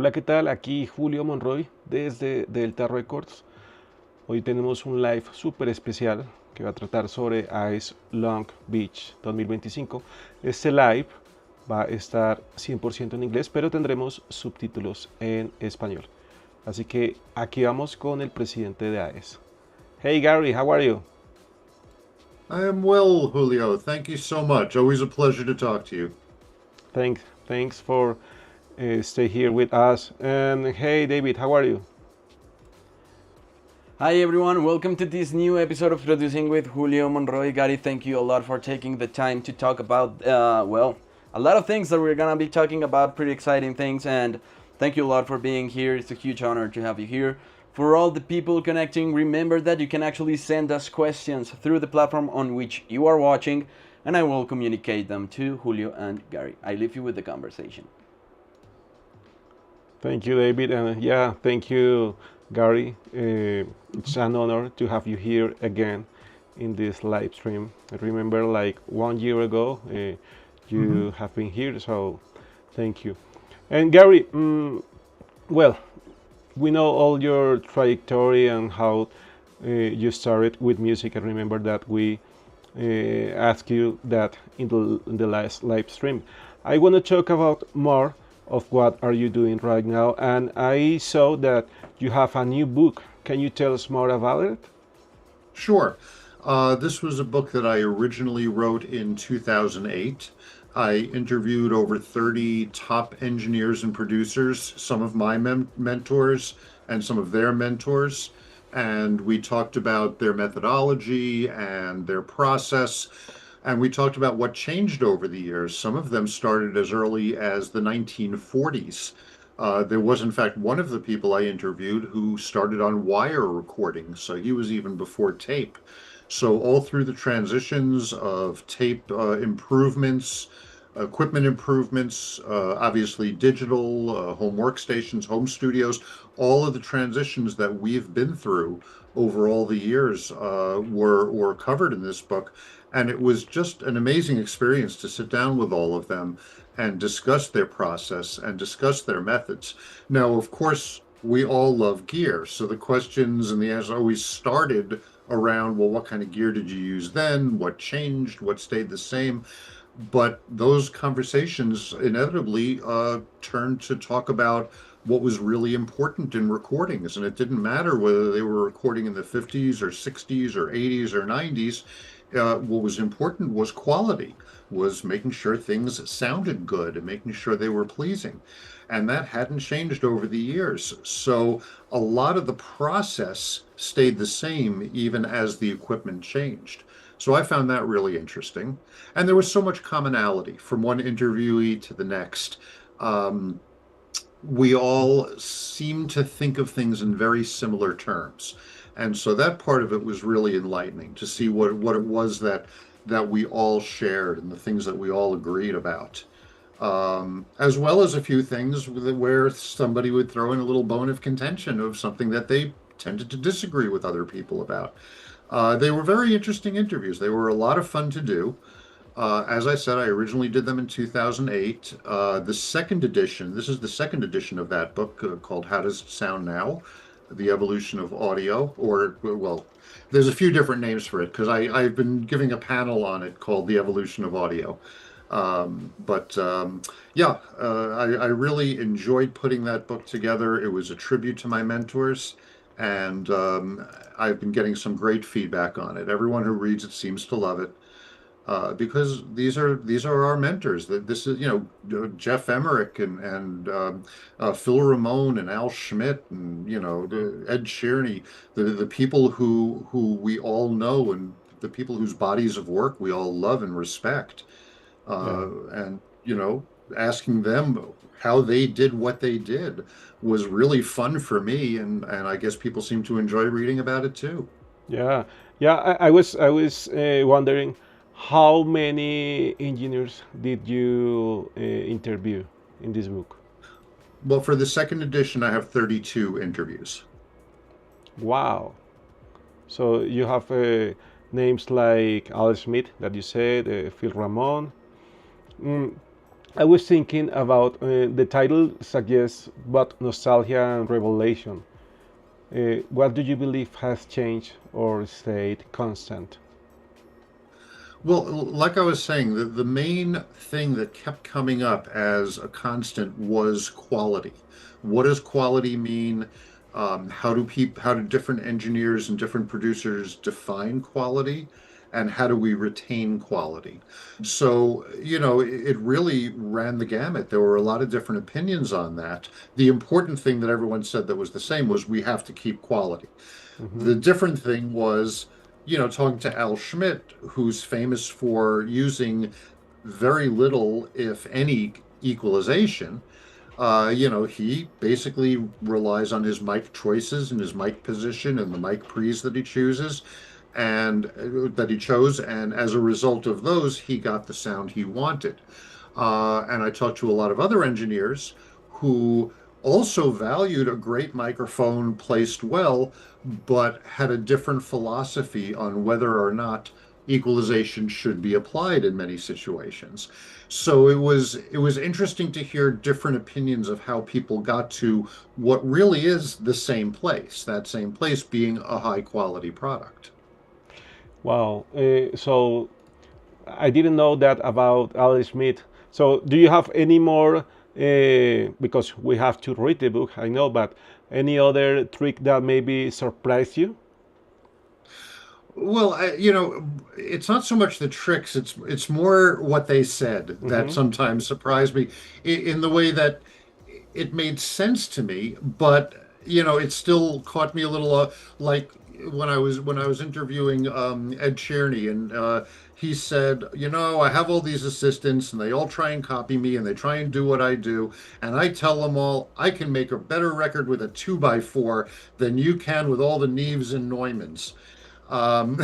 Hola, ¿qué tal? Aquí Julio Monroy desde Delta Records. Hoy tenemos un live súper especial que va a tratar sobre AES Long Beach 2025. Este live va a estar 100% en inglés, pero tendremos subtítulos en español. Así que aquí vamos con el presidente de AES. Hey Gary, how are you? I am well, Julio. Thank you so much. Always a pleasure to talk to you. Thanks for stay here with us. And hey David, how are you? Hi everyone, welcome to this new episode of Producing with Julio Monroy. Gary, thank you a lot for taking the time to talk about, a lot of things that we're gonna be talking about, pretty exciting things, and thank you a lot for being here. It's a huge honor to have you here. For all the people connecting, remember that you can actually send us questions through the platform on which you are watching, and I will communicate them to Julio and Gary. I leave you with the conversation. Thank you, David, and yeah, thank you, Gary. It's an honor to have you here again in this live stream. I remember like 1 year ago, hmm you have been here, so thank you. And Gary, well, we know all your trajectory and how you started with music. I remember that we asked you that in the last live stream. I want to talk about more of what are you doing right now, and I saw that you have a new book. Can you tell us more about it? Sure. This was a book that I originally wrote in 2008. I interviewed over 30 top engineers and producers, some of my mentors and some of their mentors. And we talked about their methodology and their process. And we talked about what changed over the years. Some of them started as early as the 1940s. There was, in fact, one of the people I interviewed who started on wire recording, so he was even before tape. So, all through the transitions of tape improvements, equipment improvements, obviously digital, home workstations, home studios, all of the transitions that we've been through over all the years were covered in this book. And it was just an amazing experience to sit down with all of them and discuss their process and discuss their methods. Now, of course, we all love gear. So the questions and the answers always started around, well, what kind of gear did you use then? What changed? What stayed the same? But those conversations inevitably turned to talk about what was really important in recordings. And it didn't matter whether they were recording in the 50s or 60s or 80s or 90s. What was important was quality, was making sure things sounded good and making sure they were pleasing. And that hadn't changed over the years. So a lot of the process stayed the same even as the equipment changed. So I found that really interesting. And there was so much commonality from one interviewee to the next. Um, we all seem to think of things in very similar terms. And so that part of it was really enlightening to see what it was that we all shared and the things that we all agreed about. As well as a few things where somebody would throw in a little bone of contention of something that they tended to disagree with other people about. They were very interesting interviews. They were a lot of fun to do. As I said, I originally did them in 2008. The second edition, this is the second edition of that book called How Does It Sound Now? The Evolution of Audio, or, well, there's a few different names for it because I've been giving a panel on it called The Evolution of Audio. But yeah, I really enjoyed putting that book together. It was a tribute to my mentors, and I've been getting some great feedback on it. Everyone who reads it seems to love it because these are our mentors. That this is Jeff Emmerich and Phil Ramone and Al Schmidt and Ed Sheerney, the people who we all know and the people whose bodies of work we all love and respect, Yeah. and asking them how they did what they did was really fun for me, and I guess people seem to enjoy reading about it too. Yeah, yeah. I was wondering how many engineers did you interview in this book? Well, for the second edition, I have 32 interviews. Wow. So you have names like Al Smith that you said, Phil Ramon. Mm. I was thinking about the title suggests both nostalgia and revelation. What do you believe has changed or stayed constant? Well, like I was saying, the main thing that kept coming up as a constant was quality. What does quality mean? How do different engineers and different producers define quality? And how do we retain quality? So, it really ran the gamut. There were a lot of different opinions on that. The important thing that everyone said that was the same was we have to keep quality. Hmm. The different thing was, talking to Al Schmidt, who's famous for using very little, if any, equalization. He basically relies on his mic choices and his mic position and the mic pre's that he chooses and that he chose. And as a result of those, he got the sound he wanted. And I talked to a lot of other engineers who also valued a great microphone placed well, but had a different philosophy on whether or not equalization should be applied in many situations. So it was interesting to hear different opinions of how people got to what really is the same place, that same place being a high quality product. Wow. So I didn't know that about Alice Smith. So do you have any more? Because we have to read the book, I know, but any other trick that maybe surprised you? Well, it's not so much the tricks, it's more what they said that Hmm. sometimes surprised me in the way that it made sense to me, but it still caught me a little like when I was interviewing Ed Sheerney, and he said, I have all these assistants and they all try and copy me and they try and do what I do, and I tell them all I can make a better record with a 2x4 than you can with all the Neves and Neumanns. Um,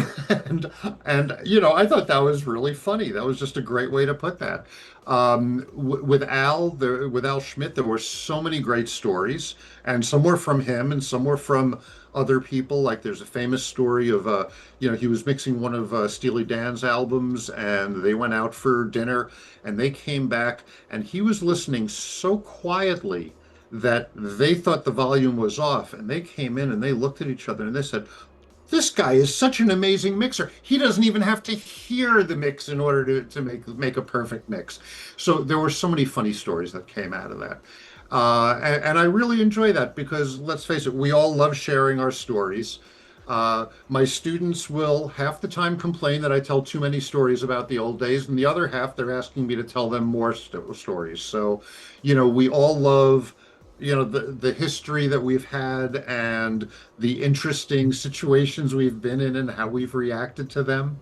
and I thought that was really funny. That was just a great way to put that. With Al Schmidt, there were so many great stories, and some were from him, and some were from other people. Like there's a famous story of he was mixing one of Steely Dan's albums, and they went out for dinner, and they came back, and he was listening so quietly that they thought the volume was off, and they came in and they looked at each other and they said, this guy is such an amazing mixer. He doesn't even have to hear the mix in order to make a perfect mix. So there were so many funny stories that came out of that. And I really enjoy that because let's face it, we all love sharing our stories. My students will half the time complain that I tell too many stories about the old days, and the other half they're asking me to tell them more stories. So, we all love the history that we've had and the interesting situations we've been in and how we've reacted to them.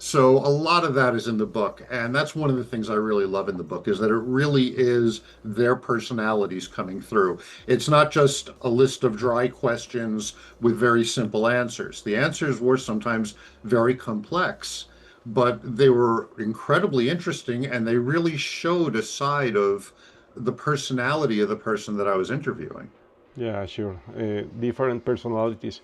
So a lot of that is in the book, and that's one of the things I really love in the book is that it really is their personalities coming through. It's not just a list of dry questions with very simple answers. The answers were sometimes very complex, but they were incredibly interesting, and they really showed a side of the personality of the person that I was interviewing. Yeah, sure. Different personalities.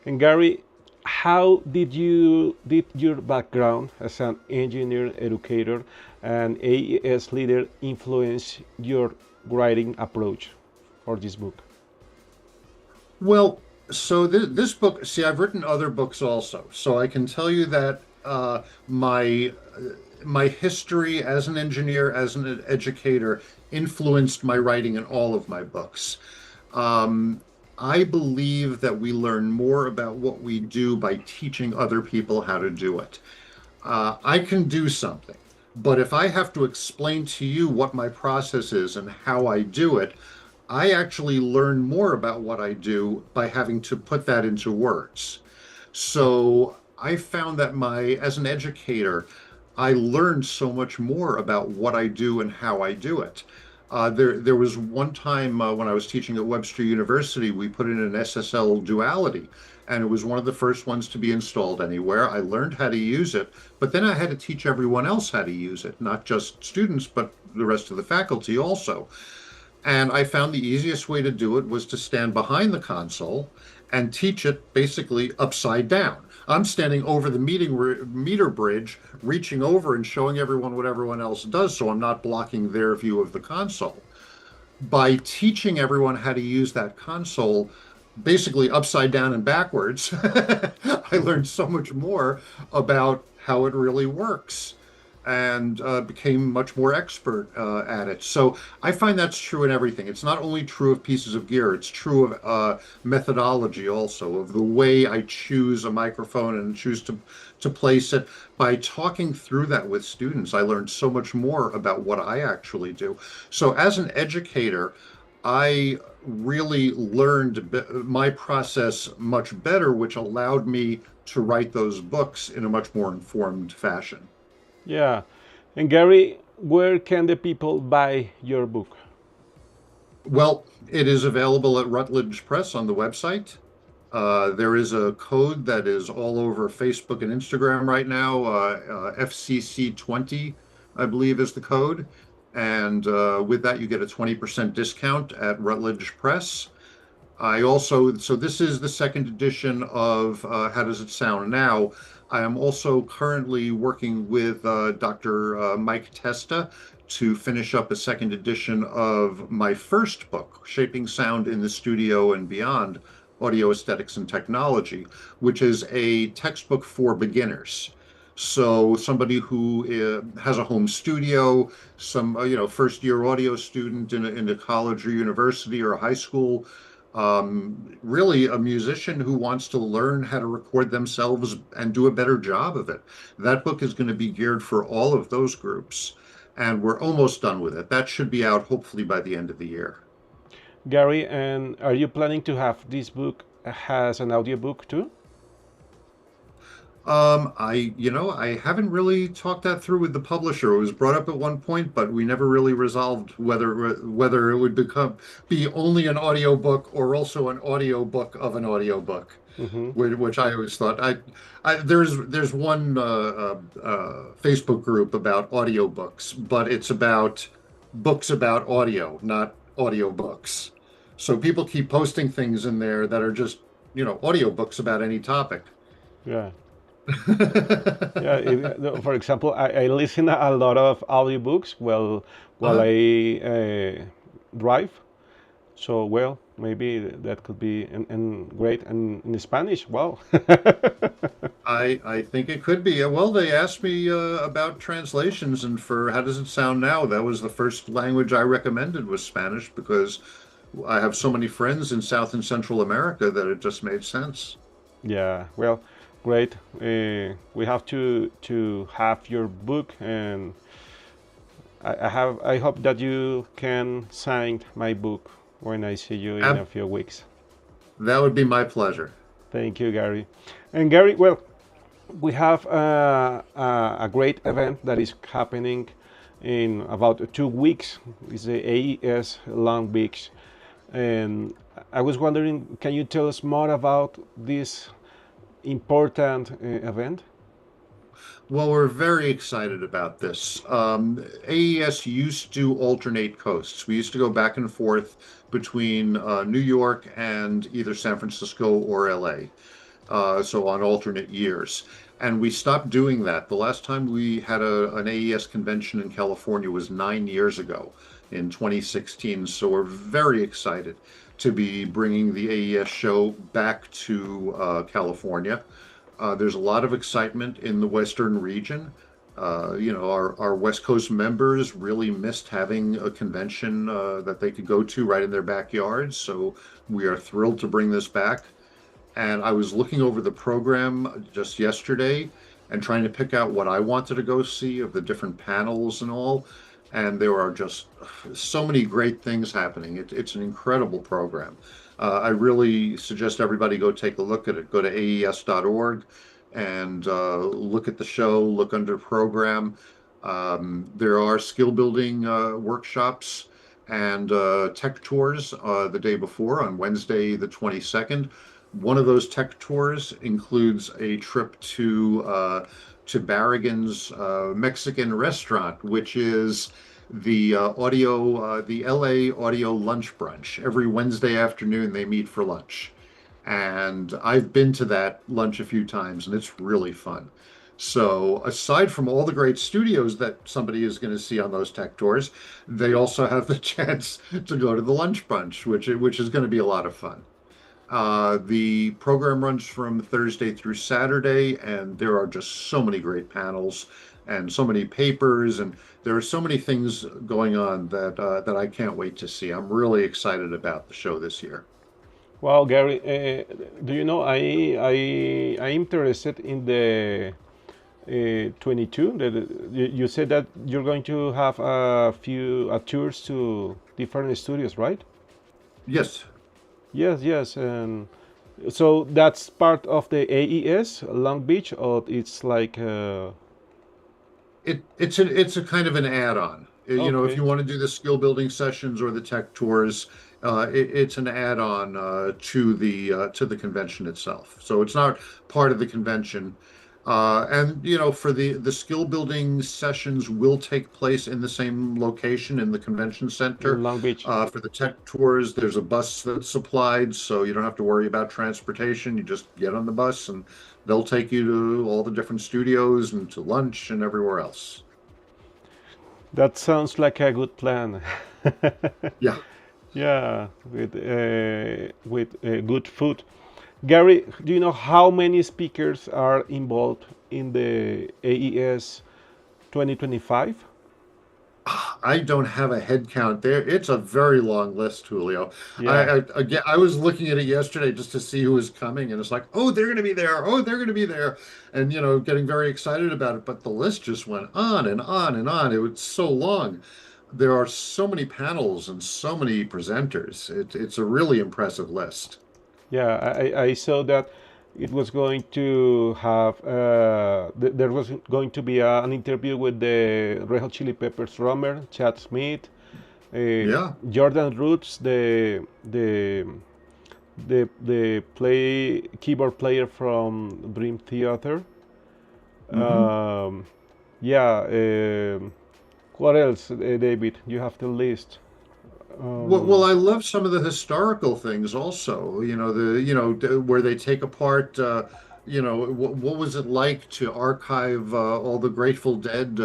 And Gary, how did your background as an engineer, educator, and AES leader influence your writing approach for this book? Well, so this book, see, I've written other books also, so I can tell you that my history as an engineer, as an educator, influenced my writing in all of my books. Um, I believe that we learn more about what we do by teaching other people how to do it. I can do something, but if I have to explain to you what my process is and how I do it, I actually learn more about what I do by having to put that into words. So I found that as an educator, I learned so much more about what I do and how I do it. There was one time when I was teaching at Webster University, we put in an SSL duality, and it was one of the first ones to be installed anywhere. I learned how to use it, but then I had to teach everyone else how to use it, not just students, but the rest of the faculty also. And I found the easiest way to do it was to stand behind the console and teach it basically upside down. I'm standing over the meter bridge, reaching over and showing everyone what everyone else does, so I'm not blocking their view of the console. By teaching everyone how to use that console, basically upside down and backwards, I learned so much more about how it really works and became much more expert at it. So I find that's true in everything. It's not only true of pieces of gear, it's true of methodology also, of the way I choose a microphone and choose to place it. By talking through that with students, I learned so much more about what I actually do. So as an educator, I really learned my process much better, which allowed me to write those books in a much more informed fashion. Yeah. And Gary, where can the people buy your book? Well, it is available at Rutledge Press on the website. There is a code that is all over Facebook and Instagram right now. FCC20, I believe, is the code. And with that, you get a 20% discount at Rutledge Press. So this is the second edition of How Does It Sound Now? I am also currently working with Dr. Mike Testa to finish up a second edition of my first book, Shaping Sound in the Studio and Beyond, Audio Aesthetics and Technology, which is a textbook for beginners. So somebody who has a home studio, some first year audio student in a college or university or high school, really a musician who wants to learn how to record themselves and do a better job of it. That book is going to be geared for all of those groups, and we're almost done with it. That should be out hopefully by the end of the year. Gary, and are you planning to have this book as an audiobook too? I haven't really talked that through with the publisher. It was brought up at one point, but we never really resolved whether it would be only an audiobook or also an audiobook of an audiobook, Mm-hmm. which I always thought there's one Facebook group about audiobooks, but it's about books about audio, not audiobooks. So people keep posting things in there that are just, audiobooks about any topic. Yeah. Yeah, for example, I listen a lot of audiobooks while Uh-huh. I drive. So, well, maybe that could be and great. And in Spanish, wow. I think it could be. Well, they asked me about translations, and for How Does It Sound Now? That was the first language I recommended was Spanish because I have so many friends in South and Central America that it just made sense. Yeah, well, great. We have to have your book, and I hope that you can sign my book when I see you in a Ab few weeks. that would be my pleasure. Thank you, Gary. And Gary, well, we have a great event that is happening in about 2 weeks. It's the AES Long Beach. And I was wondering, can you tell us more about this important event? Well, we're very excited about this. AES used to alternate coasts. We used to go back and forth between New York and either San Francisco or LA, so on alternate years. And we stopped doing that. The last time we had an AES convention in California was 9 years ago in 2016. So we're very excited to be bringing the AES show back to California. There's a lot of excitement in the Western region. Our West Coast members really missed having a convention that they could go to right in their backyards. So we are thrilled to bring this back. And I was looking over the program just yesterday and trying to pick out what I wanted to go see of the different panels and all. And there are just so many great things happening. It's an incredible program. I really suggest everybody go take a look at it. Go to aes.org and look at the show, look under program. There are skill building workshops and tech tours the day before on Wednesday, the 22nd. One of those tech tours includes a trip to Barrigan's Mexican restaurant, which is the the LA Audio Lunch Brunch. Every Wednesday afternoon, they meet for lunch. And I've been to that lunch a few times, and it's really fun. So, aside from all the great studios that somebody is going to see on those tech tours, they also have the chance to go to the lunch bunch, which is going to be a lot of fun. The program runs from Thursday through Saturday, and there are just so many great panels and so many papers, and there are so many things going on that I can't wait to see. I'm really excited about the show this year. Wow, Gary, do you know I'm interested in the 22. You said that you're going to have a few tours to different studios, right? Yes, Yes, yes, and so that's part of the AES Long Beach, or it's like it's a kind of an add-on. You know, if okay, you want to do the skill building sessions or the tech tours, it's an add-on to the convention itself. So it's not part of the convention. And you know, for the skill building sessions will take place in the same location in the convention in center. Long Beach. For the tech tours, there's a bus that's supplied, so you don't have to worry about transportation. You just get on the bus and they'll take you to all the different studios and to lunch and everywhere else. That sounds like a good plan. Yeah. Yeah, with good food. Gary, do you know how many speakers are involved in the AES 2025? I don't have a head count there. It's a very long list, Julio. Yeah, Again, I was looking at it yesterday just to see who was coming, and it's like, oh, they're going to be there. Oh, they're going to be there, and you know, getting very excited about it. But the list just went on and on and on. It was so long. There are so many panels and so many presenters. It's a really impressive list. yeah, I saw that it was going to have, there was going to be an interview with the Red Hot Chili Peppers drummer, Chad Smith, Yeah. Jordan Roots, the play keyboard player from Dream Theater. Hmm. Um, yeah. What else, David? You have the list. Well, Um, I love some of the historical things also. Where they take apart. What was it like to archive all the Grateful Dead,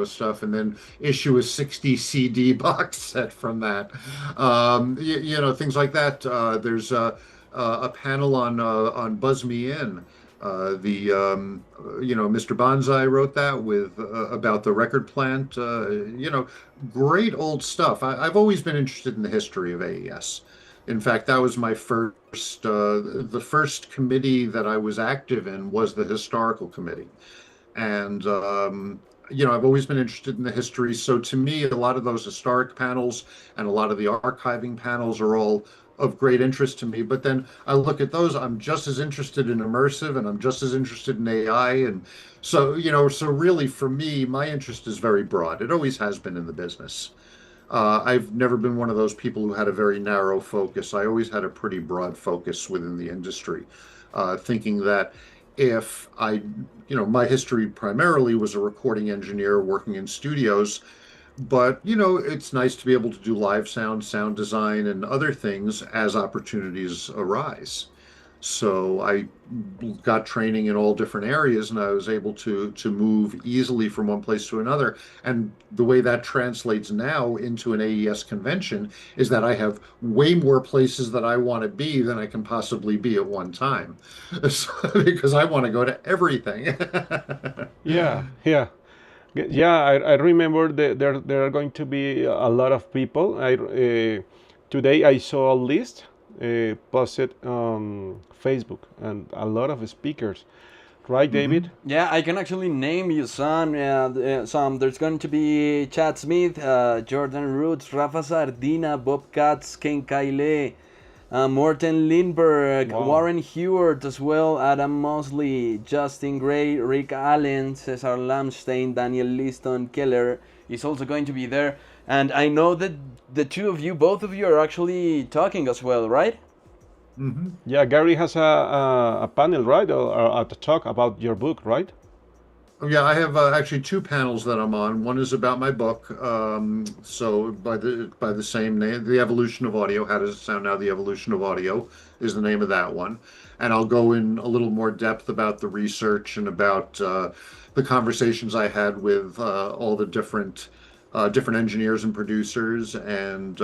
stuff, and then issue a 60 CD box set from that. Things like that. There's a panel on Buzz Me In. The Mr. Bonsai wrote that with about the record plant. Great old stuff. I've always been interested in the history of AES. In fact, that was my the first committee that I was active in was the historical committee. And, I've always been interested in the history. So to me, a lot of those historic panels and a lot of the archiving panels are all of great interest to me. But then I look at those, I'm just as interested in immersive and I'm just as interested in AI. And so really for me, my interest is very broad. It always has been in the business. I've never been one of those people who had a very narrow focus. I always had a pretty broad focus within the industry, thinking that if my history primarily was a recording engineer working in studios, but it's nice to be able to do live sound design, and other things as opportunities arise. So I got training in all different areas, and I was able to move easily from one place to another. And the way that translates now into an AES convention is that I have way more places that I want to be than I can possibly be at one time, because I want to go to everything. yeah, yeah, yeah. I remember that there are going to be a lot of people. Today I saw a list posted on Facebook and a lot of speakers. Right, David? Hmm. Yeah, I can actually name you some. There's going to be Chad Smith, Jordan Roots, Rafa Sardina, Bob Katz, Caillat, Morten Lindberg, Wow. Warren Huart as well, Adam Moseley, Justin Gray, Rick Allen, César Lamshtein, Daniel Liston, Keller is also going to be there. And I know that the two of you, both of you, are actually talking as well, right? Hmm. Yeah, Gary has a panel, right, or a talk about your book, right? Yeah, I have actually two panels that I'm on. One is about my book. So by the same name, The Evolution of Audio. How does it sound now? The Evolution of Audio is the name of that one. And I'll go in a little more depth about the research and about the conversations I had with all the different engineers and producers, and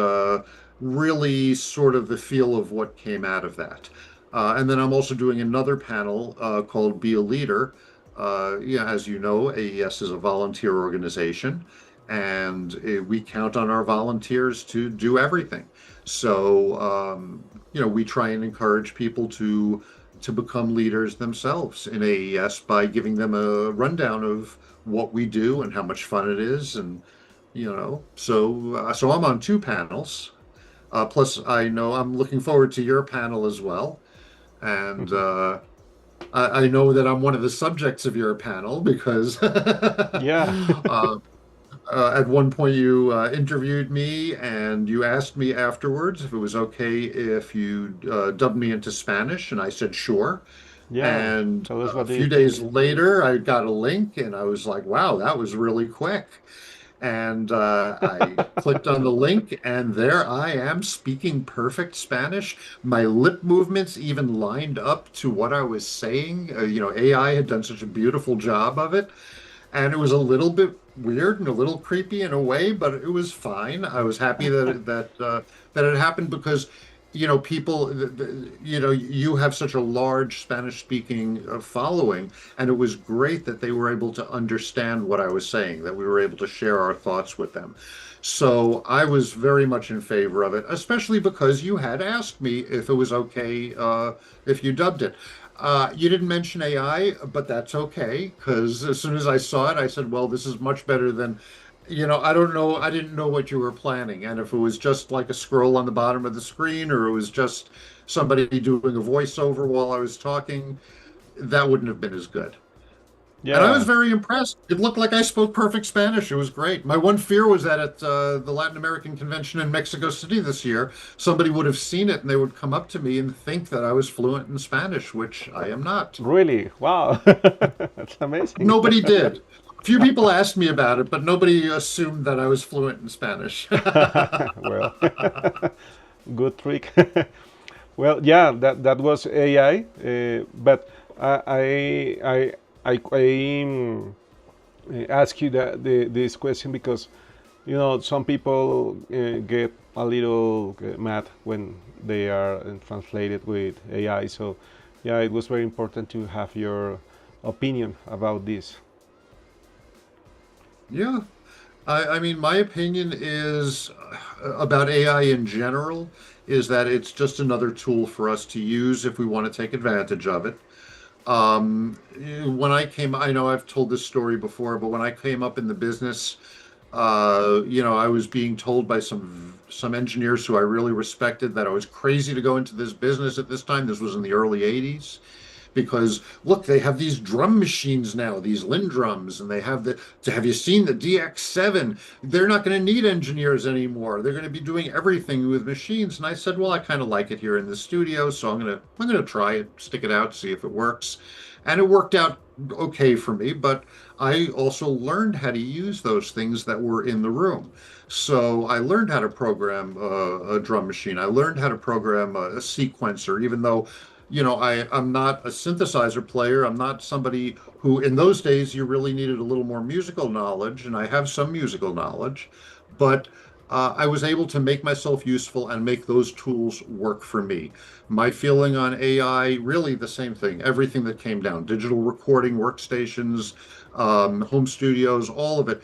really sort of the feel of what came out of that. And then I'm also doing another panel called Be a Leader. Yeah, as you know, AES is a volunteer organization, and we count on our volunteers to do everything. So, we try and encourage people to become leaders themselves in AES by giving them a rundown of what we do and how much fun it is, and so I'm on two panels. Plus, I know I'm looking forward to your panel as well, and I know that I'm one of the subjects of your panel because Yeah. at one point you interviewed me and you asked me afterwards if it was okay if you dubbed me into Spanish, and I said sure. Yeah. And Tell us a what few it. days later, I got a link and I was like, wow, that was really quick. And I clicked on the link, and there I am speaking perfect Spanish. My lip movements even lined up to what I was saying. AI had done such a beautiful job of it. And it was a little bit weird and a little creepy in a way, but it was fine. I was happy that it happened because people, you have such a large Spanish speaking following, and it was great that they were able to understand what I was saying, that we were able to share our thoughts with them. So I was very much in favor of it, especially because you had asked me if it was okay if you dubbed it. You didn't mention AI, but that's okay, because as soon as I saw it, I said, well, this is much better than, I don't know, I didn't know what you were planning. And if it was just like a scroll on the bottom of the screen, or it was just somebody doing a voiceover while I was talking, that wouldn't have been as good. And I was Yeah. very impressed. It looked like I spoke perfect Spanish. It was great. My one fear was that at the Latin American convention in Mexico City this year, somebody would have seen it and they would come up to me and think that I was fluent in Spanish, which I am not. Really? Wow. That's amazing. Nobody did. A few people asked me about it, but nobody assumed that I was fluent in Spanish. Well, good trick. Well, yeah, that was AI, but I ask you this question because some people get a little mad when they are translated with AI. So, yeah, it was very important to have your opinion about this. Yeah. I mean, my opinion is about AI in general is that it's just another tool for us to use if we want to take advantage of it. When I came, I know I've told this story before, but when I came up in the business, I was being told by some engineers who I really respected that I was crazy to go into this business at this time. This was in the early 80s. Because look, they have these drum machines now, these Lindrums, and they have have you seen the DX7? They're not going to need engineers anymore. They're going to be doing everything with machines. And I said, well, I kind of like it here in the studio, so I'm gonna try it, stick it out, see if it works. And it worked out okay for me, but I also learned how to use those things that were in the room. So I learned how to program a drum machine. I learned how to program a sequencer, even though I'm not a synthesizer player. I'm not somebody who, in those days, you really needed a little more musical knowledge, and I have some musical knowledge, but I was able to make myself useful and make those tools work for me. My feeling on AI, really the same thing. Everything that came down, digital recording workstations, home studios, all of it.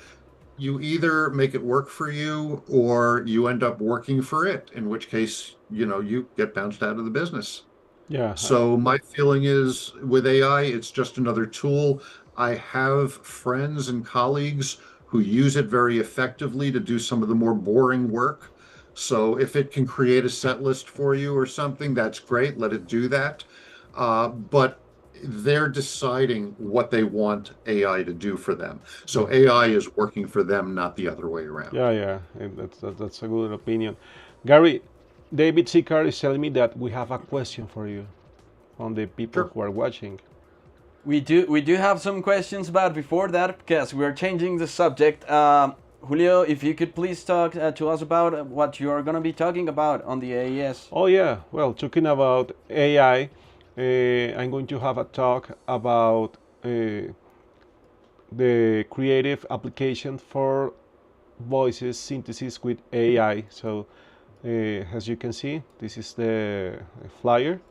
You either make it work for you or you end up working for it, in which case, you get bounced out of the business. Yeah. So my feeling is with AI, it's just another tool. I have friends and colleagues who use it very effectively to do some of the more boring work. So if it can create a set list for you or something, that's great. Let it do that. But they're deciding what they want AI to do for them. So AI is working for them, not the other way around. Yeah, yeah, that's a good opinion. Gary, David Sicar is telling me that we have a question for you from the people Sure. who are watching. We do have some questions, but before that, because we're changing the subject, Julio, if you could please talk to us about what you're going to be talking about on the AES. Oh yeah, well, talking about AI, I'm going to have a talk about the creative application for voices synthesis with AI. So, as you can see, this is the flyer,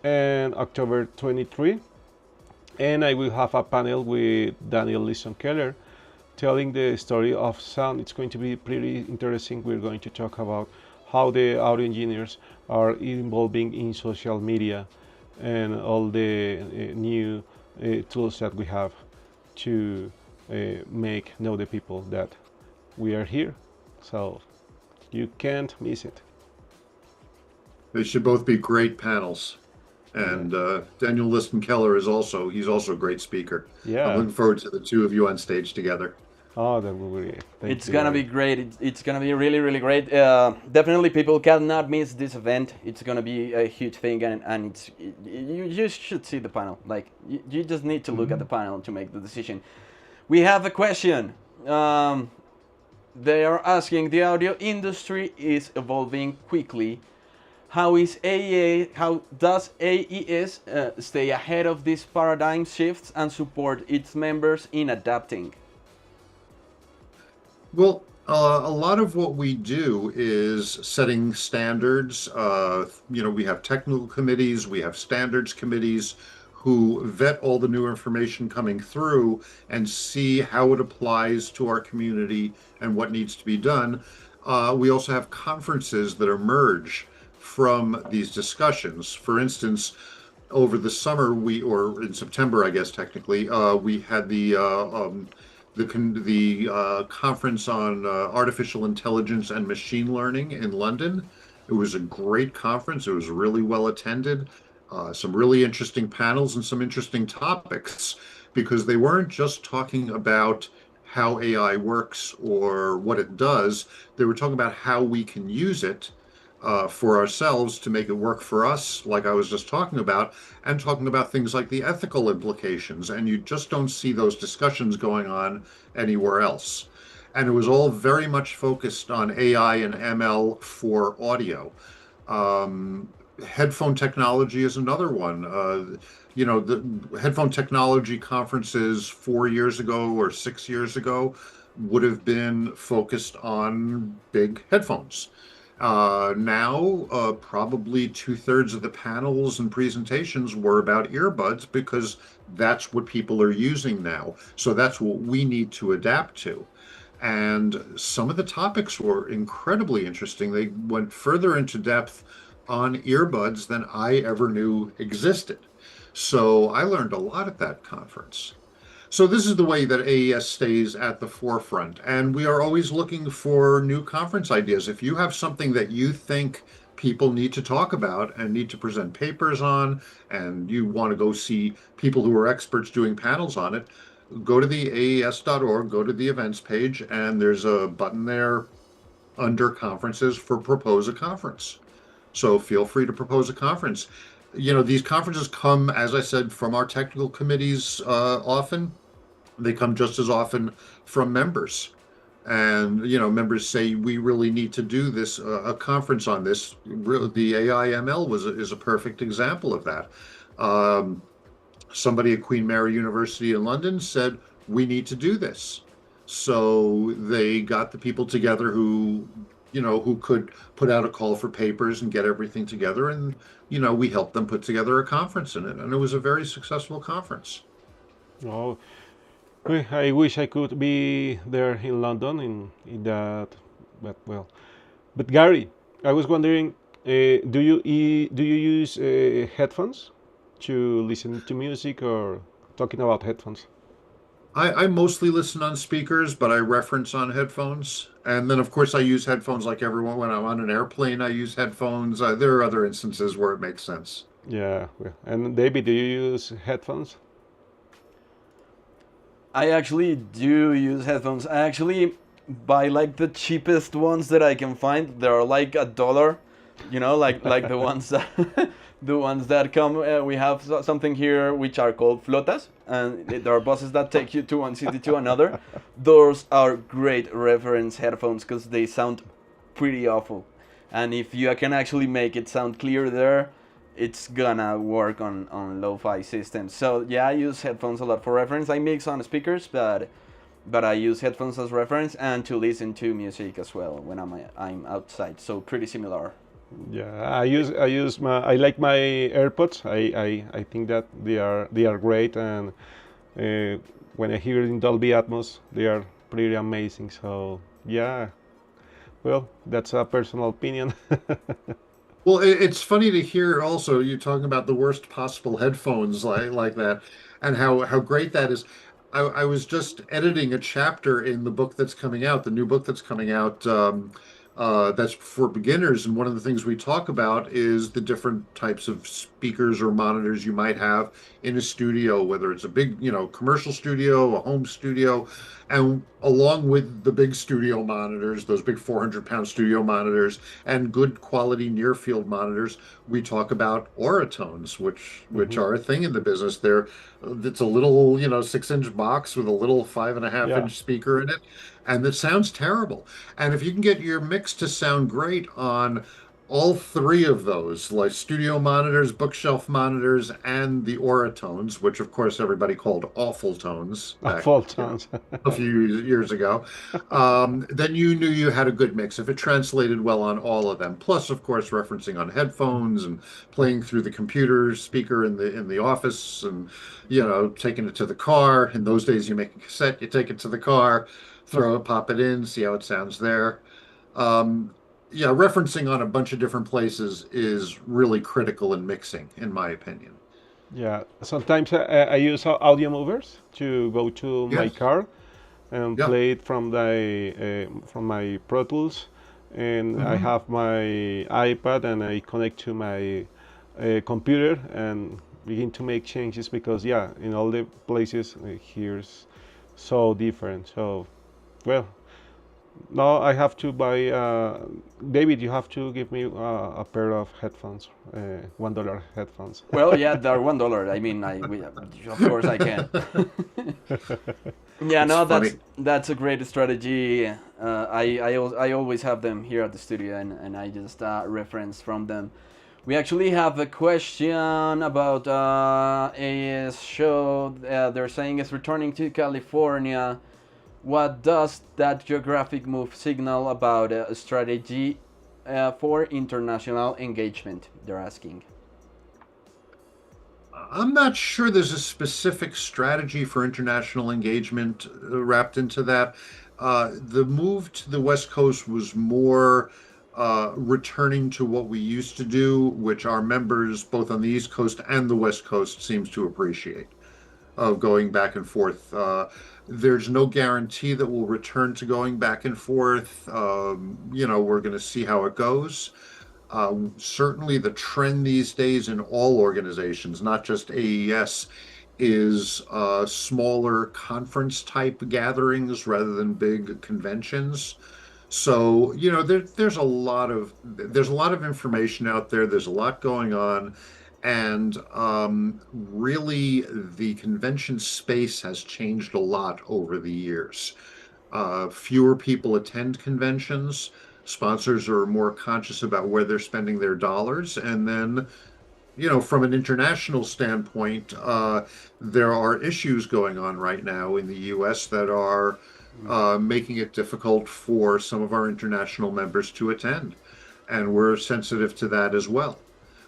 and October 23, and I will have a panel with Liston Keller telling the story of sound. It's going to be pretty interesting. We're going to talk about how the audio engineers are involving in social media and all the new tools that we have to make know the people that we are here. So you can't miss it. They should both be great panels. And Daniel Liston Keller he's also a great speaker. Yeah. I'm looking forward to the two of you on stage together. Oh, that will be great. It's gonna be great. It's gonna be really, really great. Definitely, people cannot miss this event. It's gonna be a huge thing, and you should see the panel. Like you just need to look at the panel to make the decision. We have a question. They are asking: the audio industry is evolving quickly. How does AES stay ahead of these paradigm shifts and support its members in adapting? Well, a lot of what we do is setting standards. We have technical committees, we have standards committees who vet all the new information coming through and see how it applies to our community and what needs to be done. We also have conferences that emerge from these discussions. For instance, over the summer, or in September, I guess technically, we had the conference on artificial intelligence and machine learning in London. It was a great conference. It was really well attended. Some really interesting panels and some interesting topics, because they weren't just talking about how AI works or what it does. They were talking about how we can use it for ourselves to make it work for us, like I was just talking about, and talking about things like the ethical implications. And you just don't see those discussions going on anywhere else. And it was all very much focused on AI and ML for audio. Headphone technology is another one. The headphone technology conferences 4 years ago or 6 years ago would have been focused on big headphones. Now, probably 2/3 of the panels and presentations were about earbuds, because that's what people are using now. So that's what we need to adapt to. And some of the topics were incredibly interesting. They went further into depth on earbuds than I ever knew existed. So I learned a lot at that conference. So this is the way that AES stays at the forefront, and we are always looking for new conference ideas. If you have something that you think people need to talk about and need to present papers on, and you want to go see people who are experts doing panels on it, go to the AES.org, go to the events page, and there's a button there under conferences for propose a conference. So feel free to propose a conference. These conferences come, as I said, from our technical committees often. They come just as often from members. And, members say, we really need to do this, a conference on this. The AIML is a perfect example of that. Somebody at Queen Mary University in London said, we need to do this. So they got the people together who could put out a call for papers and get everything together. And, we helped them put together a conference in it. And it was a very successful conference. Oh, I wish I could be there in London in that, but Gary, I was wondering, do you use headphones to listen to music, or talking about headphones? I mostly listen on speakers, but I reference on headphones. And then, of course, I use headphones like everyone. When I'm on an airplane, I use headphones. There are other instances where it makes sense. Yeah. And David, do you use headphones? I actually do use headphones. I actually buy like the cheapest ones that I can find. They're like $1. You know, like the ones that the ones that come. We have something here which are called flotas, and there are buses that take you to one city to another. Those are great reference headphones because they sound pretty awful, and if you can actually make it sound clear there, it's gonna work on lo-fi systems. So yeah, I use headphones a lot for reference. I mix on speakers, but I use headphones as reference and to listen to music as well when I'm outside. So pretty similar. Yeah, I like my AirPods. I think that they are great, and when I hear it in Dolby Atmos, they are pretty amazing. So yeah, well, that's a personal opinion. Well, it's funny to hear also you talking about the worst possible headphones like that, and how great that is. I was just editing a chapter in the book that's coming out, the new book that's coming out, that's for beginners. And one of the things we talk about is the different types of speakers or monitors you might have in a studio, whether it's a big, commercial studio, a home studio, and along with the big studio monitors, those big 400-pound studio monitors, and good quality near field monitors, we talk about Oratones, which are a thing in the business. It's a little 6-inch box with a little 5.5 Yeah. inch speaker in it, and it sounds terrible. And if you can get your mix to sound great on all three of those, like studio monitors, bookshelf monitors, and the Oratones, which of course everybody called awful tones back, Full tones. a few years ago, then you knew you had a good mix if it translated well on all of them. Plus, of course, referencing on headphones and playing through the computer speaker in the office, and taking it to the car. In those days, you make a cassette, you take it to the car, pop it in, see how it sounds there. Yeah, referencing on a bunch of different places is really critical in mixing, in my opinion. Yeah, sometimes I use audio movers to go to my Yes. car and Yeah. play it from my Pro Tools, and I Hmm. have my iPad and I connect to my computer and begin to make changes because yeah, in all the places here's so different. So well, now I have to buy. David, you have to give me a pair of headphones, $1 headphones. Well, yeah, they're $1. I mean, of course I can. Yeah, It's no, funny. that's a great strategy. I always have them here at the studio, and I just reference from them. We actually have a question about AES show. They're saying it's returning to California. What does that geographic move signal about a strategy for international engagement? They're asking. I'm not sure there's a specific strategy for international engagement wrapped into that. The move to the West Coast was more returning to what we used to do, which our members, both on the East Coast and the West Coast, seems to appreciate, of going back and forth. There's no guarantee that we'll return to going back and forth. We're going to see how it goes. Certainly, the trend these days in all organizations, not just AES, is smaller conference type gatherings rather than big conventions. So, there's a lot of information out there. There's a lot going on, and really, the convention space has changed a lot over the years. Fewer people attend conventions. Sponsors are more conscious about where they're spending their dollars. And then, from an international standpoint, there are issues going on right now in the US that are making it difficult for some of our international members to attend. And we're sensitive to that as well.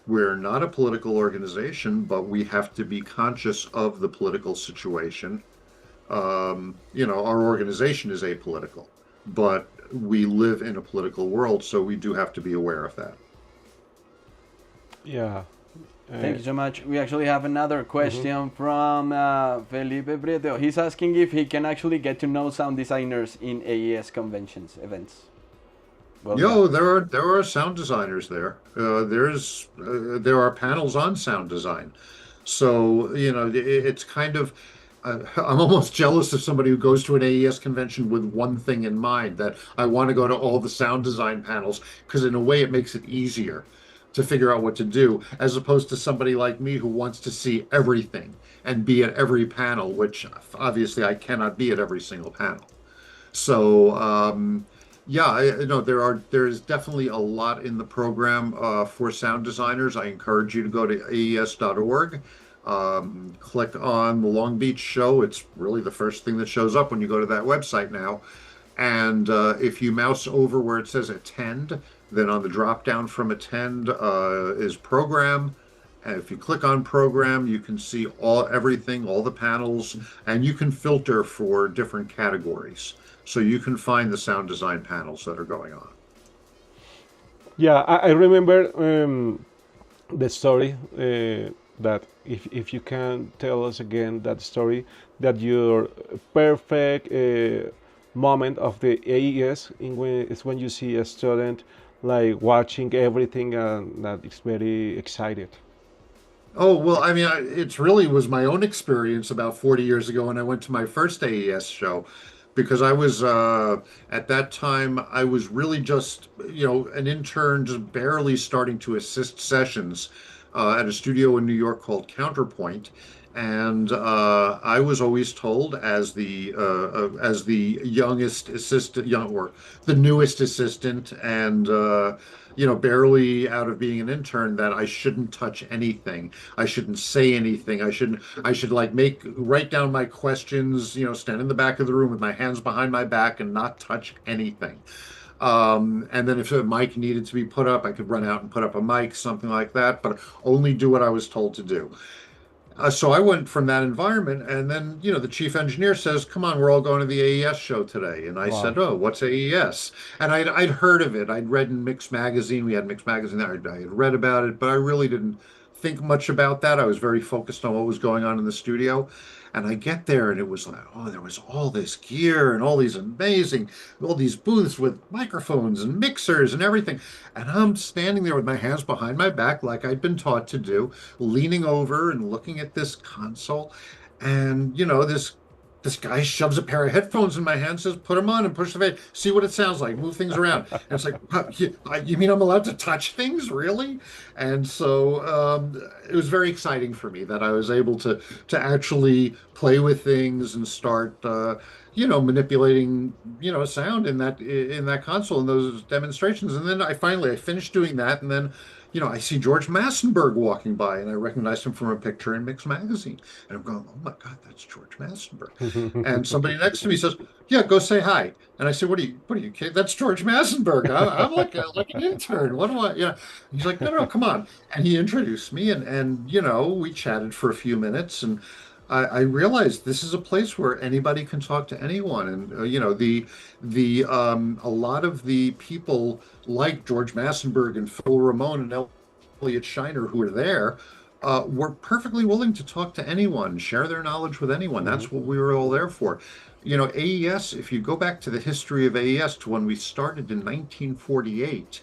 We're not a political organization, but we have to be conscious of the political situation. Our organization is apolitical, but we live in a political world, so we do have to be aware of that. Yeah. Thank you so much. We actually have another question from Felipe Brito. He's asking if he can actually get to know sound designers in AES conventions events. Well, Yo, there are sound designers there. There are panels on sound design. So, it's kind of I'm almost jealous of somebody who goes to an AES convention with one thing in mind, that I want to go to all the sound design panels, because in a way it makes it easier to figure out what to do, as opposed to somebody like me who wants to see everything and be at every panel, which obviously I cannot be at every single panel. So yeah, know there's definitely a lot in the program for sound designers. I encourage you to go to aes.org. Click on the Long Beach show. It's really the first thing that shows up when you go to that website now. And if you mouse over where it says attend, then on the drop down from attend is program. And if you click on program, you can see everything, all the panels, and you can filter for different categories. So you can find the sound design panels that are going on. Yeah, I remember the story that if you can tell us again that story, that your perfect moment of the AES is when you see a student like watching everything and that is very excited. Oh, well, I mean, it really was my own experience about 40 years ago when I went to my first AES show, because I was, at that time, I was really just, an intern, just barely starting to assist sessions at a studio in New York called Counterpoint. And I was always told, as the youngest assistant, or the newest assistant, and barely out of being an intern, that I shouldn't touch anything. I shouldn't say anything. I should like write down my questions, stand in the back of the room with my hands behind my back and not touch anything. And then if a mic needed to be put up, I could run out and put up a mic, something like that, but only do what I was told to do. So I went from that environment, and then, the chief engineer says, "Come on, we're all going to the AES show today." And I said, Wow. "Oh, what's AES?" And I'd heard of it. I'd read in Mix Magazine. We had Mix Magazine there. I had read about it, but I really didn't think much about that. I was very focused on what was going on in the studio. And I get there, and it was like, oh, there was all this gear and all these booths with microphones and mixers and everything. And I'm standing there with my hands behind my back, like I'd been taught to do, leaning over and looking at this console. And, this guy shoves a pair of headphones in my hand, says, "Put them on and push the button. See what it sounds like. Move things around." And it's like, you mean I'm allowed to touch things, really? And so it was very exciting for me that I was able to actually play with things and start, manipulating, sound in that console in those demonstrations. And then I finished doing that, and then, I see George Massenburg walking by, and I recognized him from a picture in Mix Magazine. And I'm going, "Oh my God, that's George Massenburg." And somebody next to me says, "Yeah, go say hi." And I said, What are you kidding? That's George Massenburg. I'm like an intern. What do I, He's like, "No, no, come on." And he introduced me, and we chatted for a few minutes, and I realized this is a place where anybody can talk to anyone. And, a lot of the people like George Massenburg and Phil Ramone and Elliot Shiner who were there were perfectly willing to talk to anyone, share their knowledge with anyone. That's what we were all there for. AES, if you go back to the history of AES to when we started in 1948,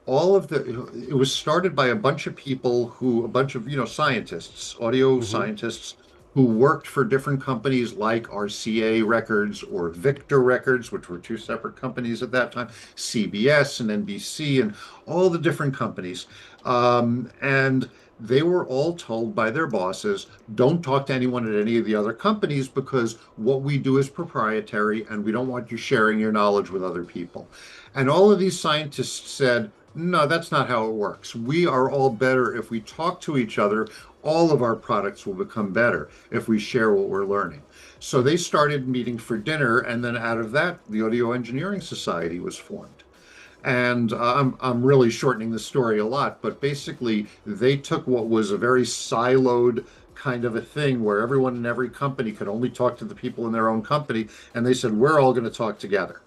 it was started by a bunch of people a bunch of, scientists, audio scientists, who worked for different companies like RCA Records or Victor Records, which were two separate companies at that time, CBS and NBC, and all the different companies. And they were all told by their bosses, "Don't talk to anyone at any of the other companies, because what we do is proprietary and we don't want you sharing your knowledge with other people." And all of these scientists said, "No, that's not how it works. We are all better if we talk to each other. All of our products will become better if we share what we're learning." So they started meeting for dinner, and then out of that, the Audio Engineering Society was formed. And I'm really shortening the story a lot, but basically they took what was a very siloed kind of a thing where everyone in every company could only talk to the people in their own company, and they said, "We're all going to talk together."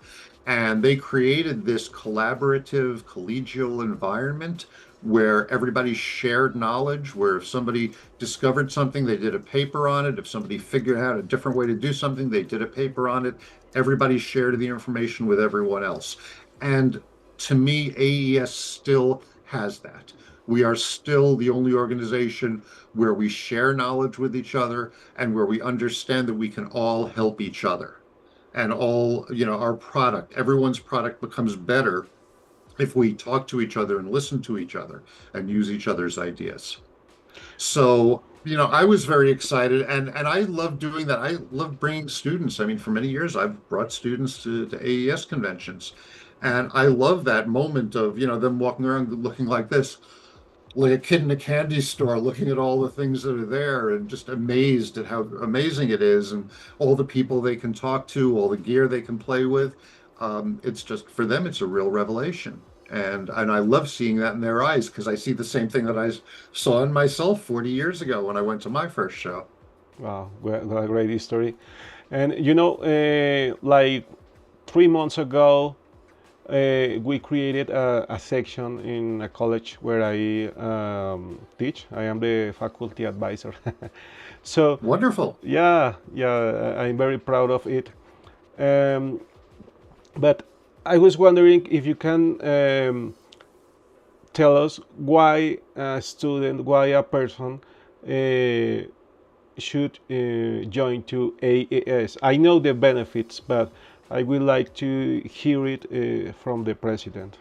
And they created this collaborative, collegial environment where everybody shared knowledge, where if somebody discovered something, they did a paper on it. If somebody figured out a different way to do something, they did a paper on it. Everybody shared the information with everyone else. And to me, AES still has that. We are still the only organization where we share knowledge with each other and where we understand that we can all help each other. And all, our product, everyone's product becomes better if we talk to each other and listen to each other and use each other's ideas. So, I was very excited and I love doing that. I love bringing students. I mean, for many years, I've brought students to AES conventions. And I love that moment of, them walking around looking like this, like a kid in a candy store, looking at all the things that are there and just amazed at how amazing it is and all the people they can talk to, all the gear they can play with. It's just, for them, it's a real revelation. And I love seeing that in their eyes because I see the same thing that I saw in myself 40 years ago when I went to my first show. Wow, what a great history. And like 3 months ago, we created a section in a college where I teach. I am the faculty advisor. So Wonderful. yeah, I'm very proud of it. Um, but I was wondering if you can tell us why a student, why a person should join to AES. I know the benefits, but I would like to hear it from the president.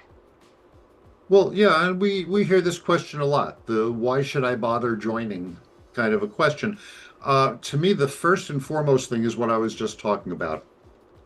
Well, yeah, and we hear this question a lot, the why should I bother joining kind of a question. To me, the first and foremost thing is what I was just talking about.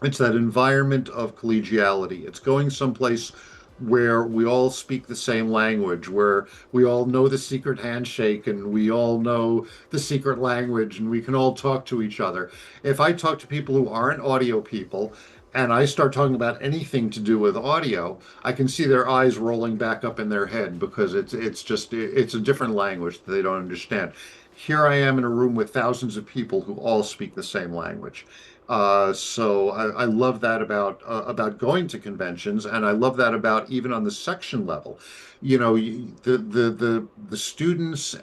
It's that environment of collegiality. It's going someplace where we all speak the same language, where we all know the secret handshake and we all know the secret language and we can all talk to each other. If I talk to people who aren't audio people and I start talking about anything to do with audio, I can see their eyes rolling back up in their head because it's a different language that they don't understand. Here I am in a room with thousands of people who all speak the same language. So I love that about going to conventions, and I love that about even on the section level. The students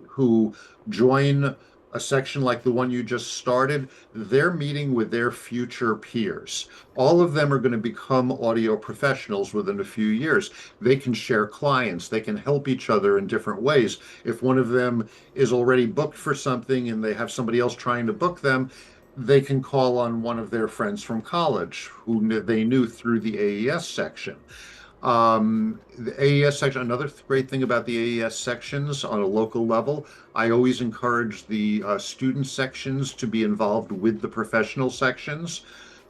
who join a section like the one you just started, they're meeting with their future peers. All of them are going to become audio professionals within a few years. They can share clients, they can help each other in different ways. If one of them is already booked for something and they have somebody else trying to book them, they can call on one of their friends from college who they knew through the AES section. The AES section, another great thing about the AES sections on a local level, I always encourage the student sections to be involved with the professional sections.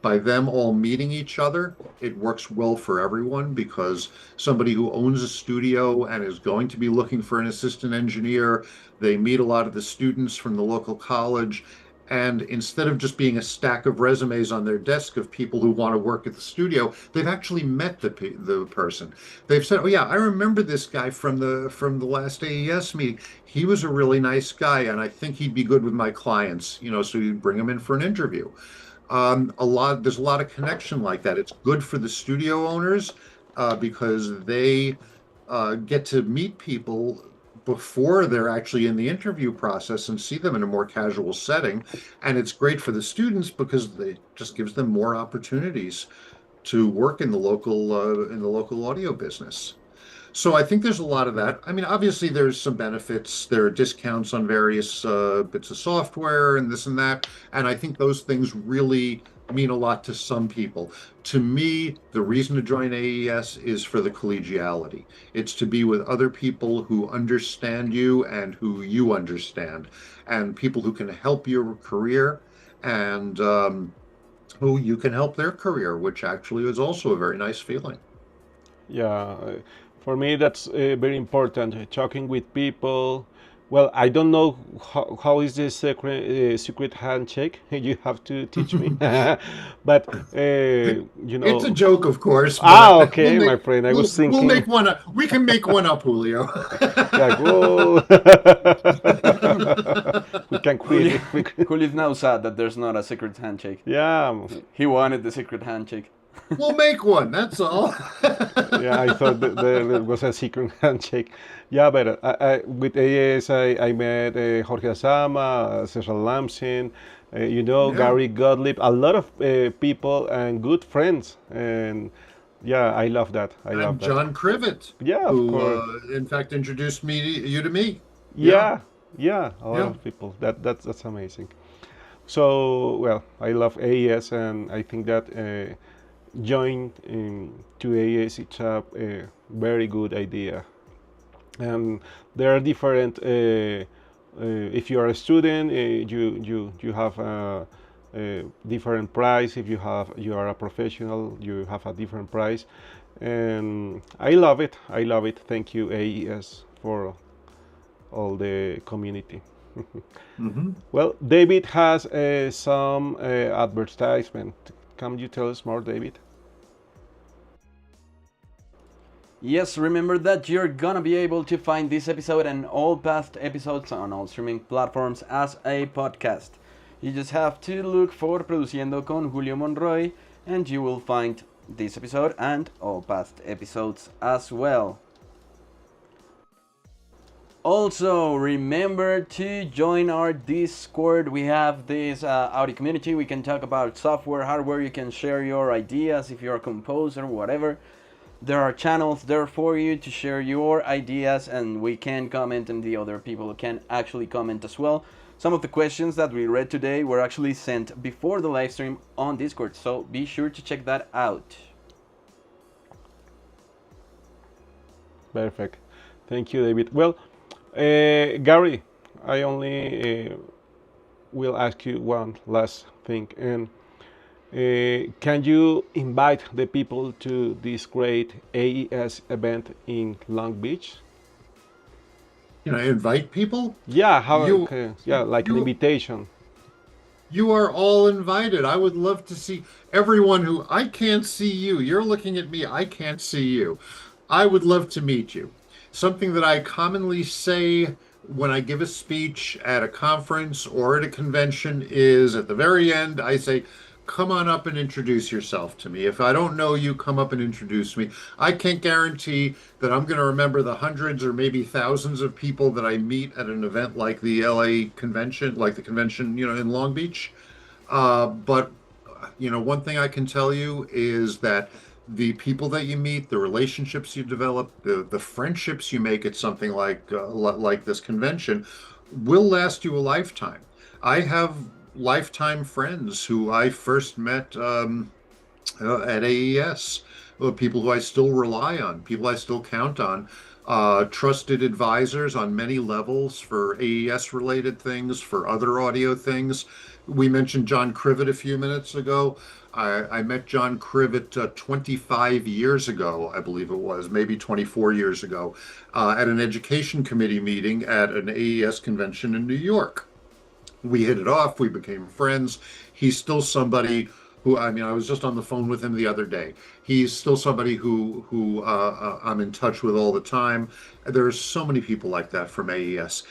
By them all meeting each other, it works well for everyone because somebody who owns a studio and is going to be looking for an assistant engineer, they meet a lot of the students from the local college. And instead of just being a stack of resumes on their desk of people who want to work at the studio, they've actually met the person. They've said, "Oh yeah, I remember this guy from the last AES meeting. He was a really nice guy, and I think he'd be good with my clients." So you bring him in for an interview. There's a lot of connection like that. It's good for the studio owners because they get to meet people before they're actually in the interview process and see them in a more casual setting. And it's great for the students because it just gives them more opportunities to work in the local audio business. So I think there's a lot of that. I mean, obviously there's some benefits. There are discounts on various bits of software and this and that. And I think those things really mean a lot to some people. To me, the reason to join AES is for the collegiality. It's to be with other people who understand you and who you understand, and people who can help your career and who you can help their career, which actually is also a very nice feeling. Yeah, for me that's very important. Talking with people. Well, I don't know how is the secret handshake. You have to teach me. But It's a joke, of course, Ah, but okay, my friend. I was we'll thinking. make one up. We can make one up, Julio. Like, whoa. We can quit Julio, it. Julio is now sad that there's not a secret handshake. Yeah, He wanted the secret handshake. We'll make one. That's all. yeah. I thought that there was a secret handshake. Yeah, but with AES, I met Jorge Asama, César Lamshtein, Yeah. Gary Gottlieb, a lot of people and good friends. And Yeah, I love that. I love And that. John Crivet, Yeah, of who course. in fact introduced you to me. Yeah, Yeah, yeah, a lot yeah. of people. That's amazing. So, well, I love AES, and I think that join to AES it's a very good idea. And there are different. If you are a student, you have a different price. If you are a professional, you have a different price. And I love it. I love it. Thank you, AES, for all the community. Hmm. Well, David has some advertisement. Can you tell us more, David? Yes, remember that you're gonna be able to find this episode and all past episodes on all streaming platforms as a podcast. You just have to look for Produciendo con Julio Monroy and you will find this episode and all past episodes as well. Also, remember to join our Discord. We have this audio community. We can talk about software, hardware. You can share your ideas if you're a composer, whatever. There are channels there for you to share your ideas, and we can comment, and the other people can actually comment as well. Some of the questions that we read today were actually sent before the live stream on Discord, so be sure to check that out. Perfect. Thank you, David. Well, Gary, I only will ask you one last thing. And can you invite the people to this great AES event in Long Beach? Can I invite people? Yeah, how? You, Yeah, like an you, invitation. you are all invited. I would love to see everyone who I can't see you. You're looking at me. I can't see you. I would love to meet you. Something that I commonly say when I give a speech at a conference or at a convention is at the very end, I say, come on up and introduce yourself to me. If I don't know you, come up and introduce me. I can't guarantee that I'm going to remember the hundreds or maybe thousands of people that I meet at an event like the LA convention, like the convention, in Long Beach. But one thing I can tell you is that the people that you meet, the relationships you develop, the friendships you make at something like this convention will last you a lifetime. I have lifetime friends who I first met at AES, people who I still rely on, people I still count on, trusted advisors on many levels for AES related things, for other audio things. We mentioned John Crivet a few minutes ago. I met John Crivet 25 years ago, I believe it was, maybe 24 years ago, at an education committee meeting at an AES convention in New York. We hit it off. We became friends. He's still somebody who, I was just on the phone with him the other day. He's still somebody who I'm in touch with all the time. There's so many people like that from AES.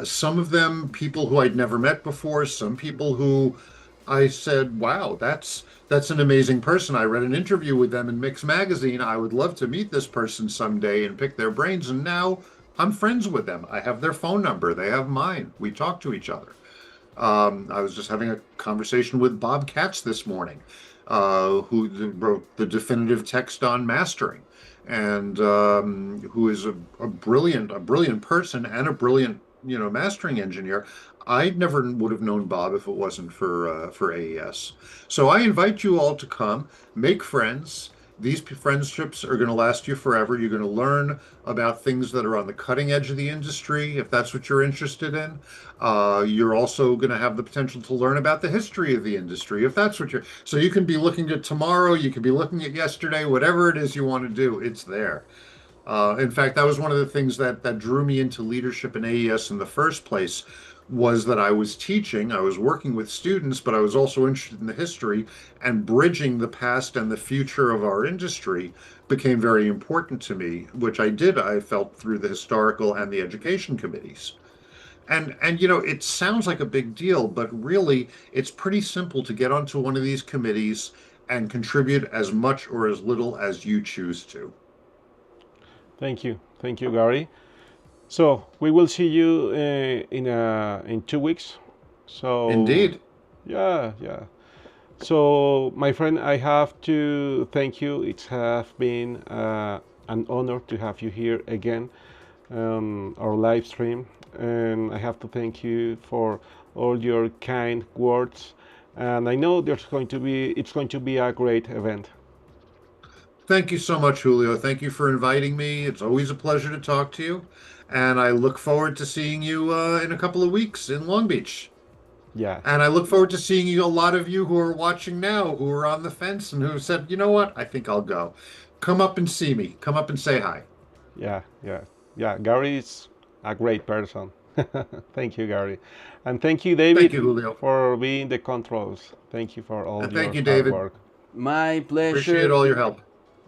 Some of them people who I'd never met before. Some people who I said, wow, that's an amazing person. I read an interview with them in Mix Magazine. I would love to meet this person someday and pick their brains. And now I'm friends with them. I have their phone number. They have mine. We talk to each other. I was just having a conversation with Bob Katz this morning, who wrote the definitive text on mastering, and who is a brilliant person and a brilliant, mastering engineer. I never would have known Bob if it wasn't for AES. So I invite you all to come, make friends. These friendships are going to last you forever. You're going to learn about things that are on the cutting edge of the industry, if that's what you're interested in. You're also going to have the potential to learn about the history of the industry, if that's what you're. So you can be looking at tomorrow, you can be looking at yesterday, whatever it is you want to do, it's there. In fact, that was one of the things that drew me into leadership in AES in the first place, was that I was teaching, I was working with students, but I was also interested in the history, and bridging the past and the future of our industry became very important to me, which I felt through the historical and the education committees. And it sounds like a big deal, but really it's pretty simple to get onto one of these committees and contribute as much or as little as you choose to. Thank you, Gary. So we will see you in 2 weeks. So Indeed. yeah. So, my friend, I have to thank you. It has been an honor to have you here again on our live stream, and I have to thank you for all your kind words. And I know it's going to be a great event. Thank you so much, Julio. Thank you for inviting me. It's always a pleasure to talk to you. And I look forward to seeing you in a couple of weeks in Long Beach. Yeah, And I look forward to seeing you, a lot of you who are watching now, who are on the fence and who said, you know what, I think I'll go. Come up and see me. Come up and say hi. yeah, yeah, yeah. Gary is a great person. Thank you, Gary, and thank you, Thank David, you, Julio. for being the controls. Thank you for all And your thank you, hard David. work. My Appreciate pleasure. all your help.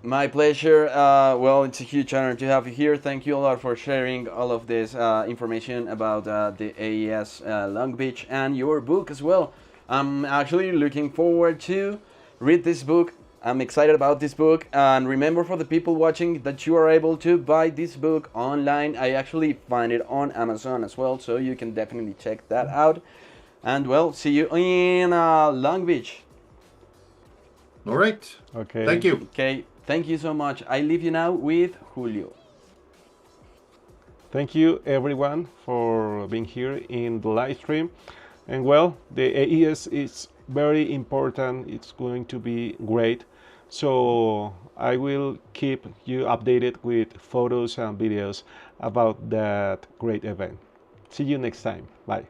My pleasure. Well, it's a huge honor to have you here. Thank you a lot for sharing all of this information about the AES Long Beach and your book as well. I'm actually looking forward to read this book. I'm excited about this book. And remember, for the people watching, that you are able to buy this book online. I actually find it on Amazon as well, so you can definitely check that out. And well, see you in Long Beach. All right. Okay. Thank you. Okay, thank you so much. I leave you now with Julio. Thank you, everyone, for being here in the live stream. And well, the AES is very important. It's going to be great. So I will keep you updated with photos and videos about that great event. See you next time. Bye.